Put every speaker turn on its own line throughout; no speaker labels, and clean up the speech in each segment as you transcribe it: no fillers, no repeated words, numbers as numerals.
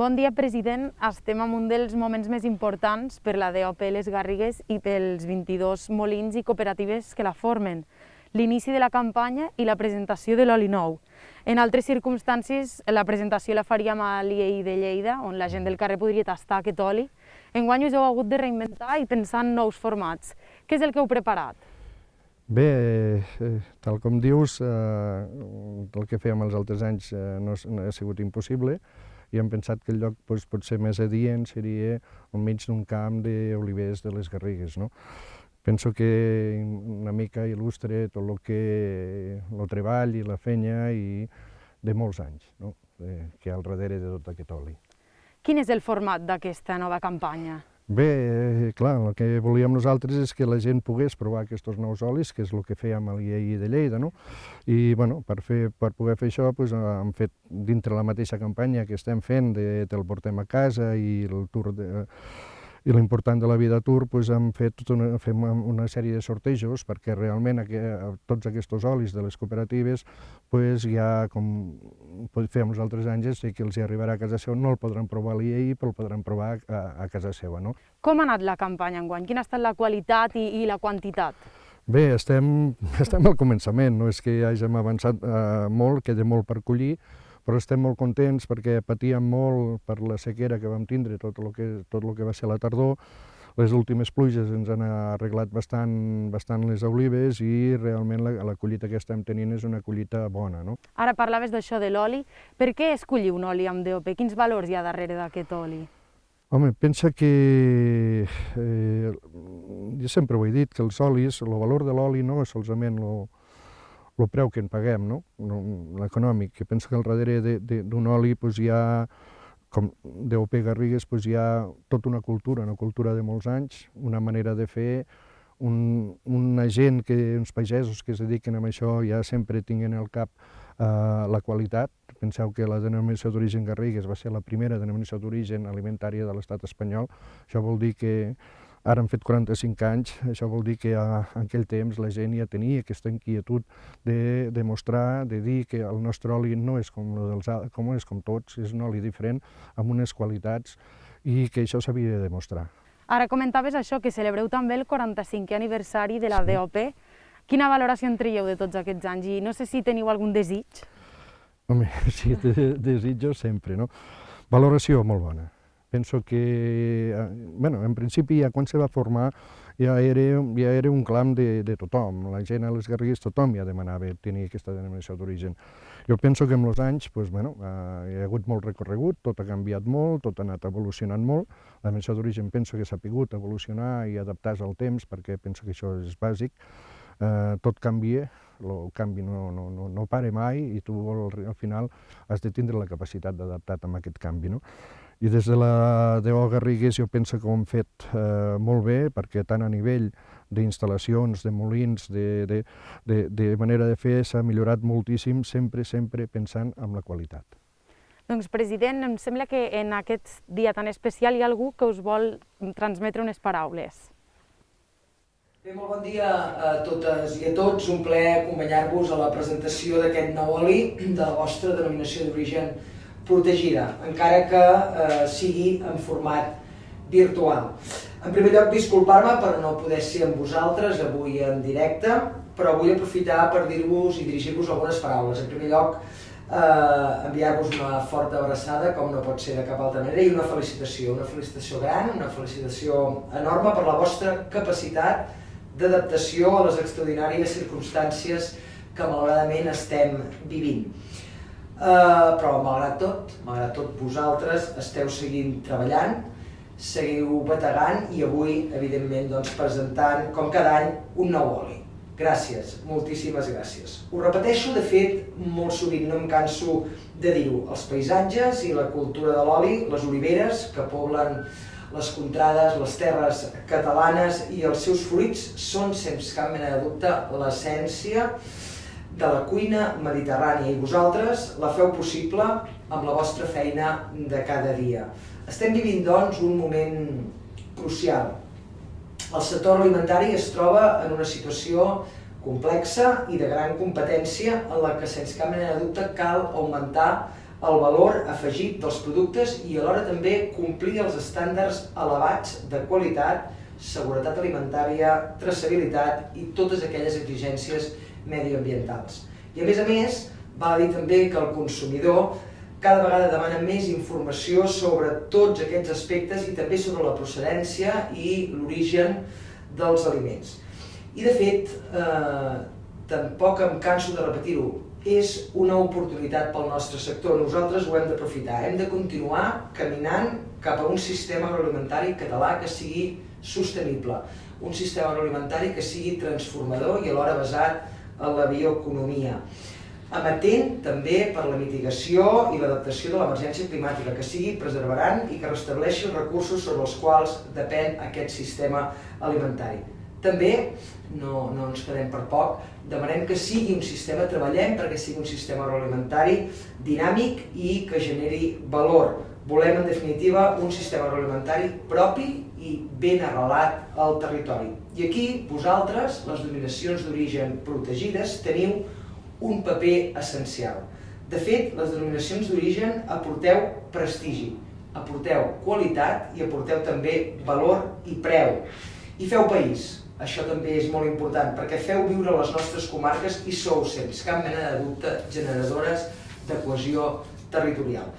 Bon dia, president. Estem en un dels moments més importants per la DOP Les Garrigues i pels 22 molins i cooperatives que la formen. L'inici de la campanya i la presentació de l'oli nou. En altres circumstàncies, la presentació la faríem a l'IEI de Lleida, on la gent del carrer podria tastar aquest oli. Enguany us heu hagut de reinventar i pensar en nous formats. Què és el que heu preparat?
Bé, tal com dius, el que fèiem els altres anys no ha sigut impossible i hem pensat que el lloc potser més adient seria enmig d'un camp d'olivers de les Garrigues. Penso que una mica il·lustra tot el treball i la feina de molts anys que hi ha al darrere de tot aquest oli.
Quin és el format d'aquesta nova campanya?
Bé, clar, el que volíem nosaltres és que la gent pogués provar aquests nous olis, que és el que fèiem a l'IEI de Lleida, I per poder fer això hem fet dintre la mateixa campanya que estem fent de Te'l portem a casa i el tour i l'important de la vida tour, hem fet una sèrie de sortejos perquè realment tots aquests olis de les cooperatives ja, com fèiem els altres anys, sé que els arribarà a casa seva, no el podran provar a l'IEI, però el podran provar a casa seva.
Com ha anat la campanya enguany? Quina ha estat la qualitat i la quantitat?
Bé, estem al començament, no és que hàgim avançat molt, queda molt per collir, però estem molt contents perquè patíem molt per la sequera que vam tindre, tot el que va ser la tardor. Les últimes pluges ens han arreglat bastant les olives i realment la collita que estem tenint és una collita bona.
Ara parlaves d'això de l'oli. Per què escollir un oli amb DOP? Quins valors hi ha darrere d'aquest oli?
Home, pensa que jo sempre ho he dit, que els olis, el valor de l'oli no és solament el preu que en paguem, l'econòmic, que penso que al darrere d'un oli hi ha, com DOP Garrigues, hi ha tota una cultura de molts anys, una manera de fer, una gent, uns pagesos que es dediquen a això ja sempre tinguen al cap la qualitat. Penseu que la denominació d'origen Garrigues va ser la primera denominació d'origen alimentària de l'estat espanyol. Això vol dir que ara han fet 45 anys, això vol dir que en aquell temps la gent ja tenia aquesta inquietud de demostrar, de dir que el nostre oli no és com tots, és un oli diferent, amb unes qualitats, i que això s'havia de demostrar.
Ara comentaves això, que celebreu també el 45è aniversari de la DOP. Quina valoració en traieu de tots aquests anys? I no sé si teniu algun desig?
Home, sí, desitjo sempre, Valoració molt bona. Penso que, en principi, quan se va formar, ja era un clam de tothom. La gent a les Garrigues, tothom ja demanava tenir aquesta denominació d'origen. Jo penso que amb els anys hi ha hagut molt recorregut, tot ha canviat molt, tot ha anat evolucionant molt. La denominació d'origen penso que s'ha pogut evolucionar i adaptar-se al temps, perquè penso que això és bàsic. Tot canvia, el canvi no para mai i tu al final has de tindre la capacitat d'adaptar-te a aquest canvi. I des de la DO Garrigues jo penso que ho hem fet molt bé, perquè tant a nivell d'instal·lacions, de molins, de manera de fer, s'ha millorat moltíssim, sempre pensant en la qualitat.
Doncs, president, em sembla que en aquest dia tan especial hi ha algú que us vol transmetre unes paraules.
Bé, molt bon dia a totes i a tots. Un plaer acompanyar-vos a la presentació d'aquest nou oli de la vostra denominació d'origen protegida, encara que sigui en format virtual. En primer lloc, disculpar-me per no poder ser amb vosaltres avui en directe, però vull aprofitar per dir-vos i dirigir-vos algunes paraules. En primer lloc, enviar-vos una forta abraçada, com no pot ser de cap altra manera, i una felicitació gran, una felicitació enorme per la vostra capacitat d'adaptació a les extraordinàries circumstàncies que malauradament estem vivint. Però malgrat tot vosaltres esteu seguint treballant, seguiu bategant i avui, evidentment, presentant, com cada any, un nou oli. Gràcies, moltíssimes gràcies. Ho repeteixo, de fet, molt sovint, no em canso de dir-ho. Els paisatges i la cultura de l'oli, les oliveres que poblen les contrades, les terres catalanes i els seus fruits són, sense cap mena de dubte, l'essència de la cuina mediterrània, i vosaltres la feu possible amb la vostra feina de cada dia. Estem vivint, doncs, un moment crucial. El sector alimentari es troba en una situació complexa i de gran competència en la que, sense cap mena de dubte, cal augmentar el valor afegit dels productes i alhora també complir els estàndards elevats de qualitat, seguretat alimentària, traçabilitat i totes aquelles exigències mediambientals. I a més, val a dir també que el consumidor cada vegada demana més informació sobre tots aquests aspectes i també sobre la procedència i l'origen dels aliments. I de fet, tampoc em canso de repetir-ho, és una oportunitat pel nostre sector, nosaltres ho hem d'aprofitar, hem de continuar caminant cap a un sistema agroalimentari català que sigui sostenible, un sistema agroalimentari que sigui transformador i alhora basat en la bioeconomia, amatent també per la mitigació i l'adaptació de l'emergència climàtica, que sigui preservant i que restableixi els recursos sobre els quals depèn aquest sistema alimentari. També, no ens quedem per poc, demanem que sigui un sistema, treballem perquè sigui un sistema agroalimentari dinàmic i que generi valor. Volem, en definitiva, un sistema agroalimentari propi i ben arrelat al territori. I aquí, vosaltres, les denominacions d'origen protegides, teniu un paper essencial. De fet, les denominacions d'origen aporteu prestigi, aporteu qualitat i aporteu també valor i preu. I feu país. Això també és molt important, perquè feu viure les nostres comarques i sou, sense cap mena de dubte, generadores de cohesió territorial.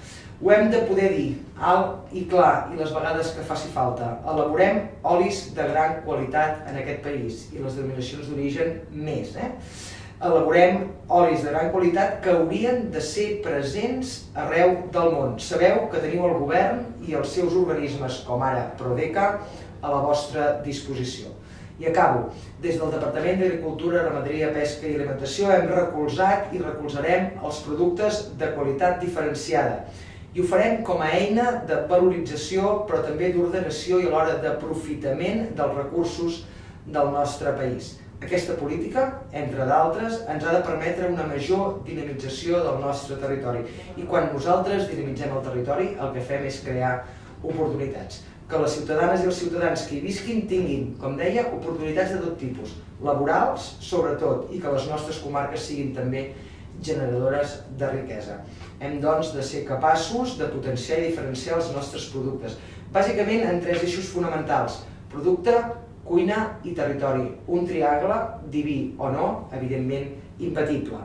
Ho hem de poder dir alt i clar i les vegades que faci falta. Elaborem olis de gran qualitat en aquest país i les denominacions d'origen més. Elaborem olis de gran qualitat que haurien de ser presents arreu del món. Sabeu que teniu el govern i els seus organismes, com ara Prodeca, a la vostra disposició. I acabo. Des del Departament d'Agricultura, Ramaderia, Pesca i Alimentació hem recolzat i recolzarem els productes de qualitat diferenciada. I ho farem com a eina de valorització, però també d'ordenació i alhora d'aprofitament dels recursos del nostre país. Aquesta política, entre d'altres, ens ha de permetre una major dinamització del nostre territori. I quan nosaltres dinamitzem el territori, el que fem és crear oportunitats. Que les ciutadanes i els ciutadans que hi visquin tinguin, com deia, oportunitats de tot tipus, laborals sobretot, i que les nostres comarques siguin també generadores de riquesa. Hem, doncs, de ser capaços de potenciar i diferenciar els nostres productes, bàsicament en 3 eixos fonamentals: producte, cuina i territori. Un triangle, diví o no, evidentment imbatible.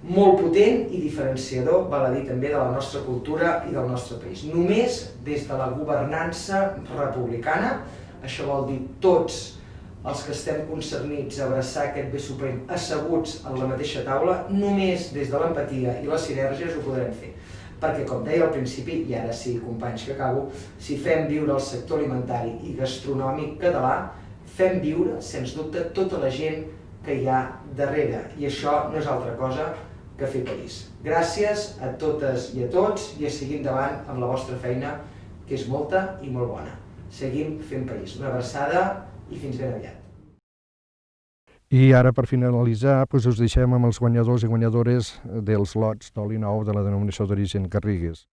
Molt potent i diferenciador, val a dir també, de la nostra cultura i del nostre país. Només des de la governança republicana, això vol dir tots els que estem concernits a abraçar aquest bé suprem asseguts en la mateixa taula, només des de l'empatia i les sinergies ho podrem fer. Perquè, com deia al principi, i ara sí, companys, que acabo, si fem viure el sector alimentari i gastronòmic català, fem viure, sens dubte, tota la gent que hi ha darrere. I això no és altra cosa que fer país. Gràcies a totes i a tots i a seguir endavant amb la vostra feina, que és molta i molt bona. Seguim fent país. Una abraçada i fins ben aviat.
I ara, per finalitzar, us deixem amb els guanyadors i guanyadores dels lots d'oli nou de la denominació d'origen Garrigues.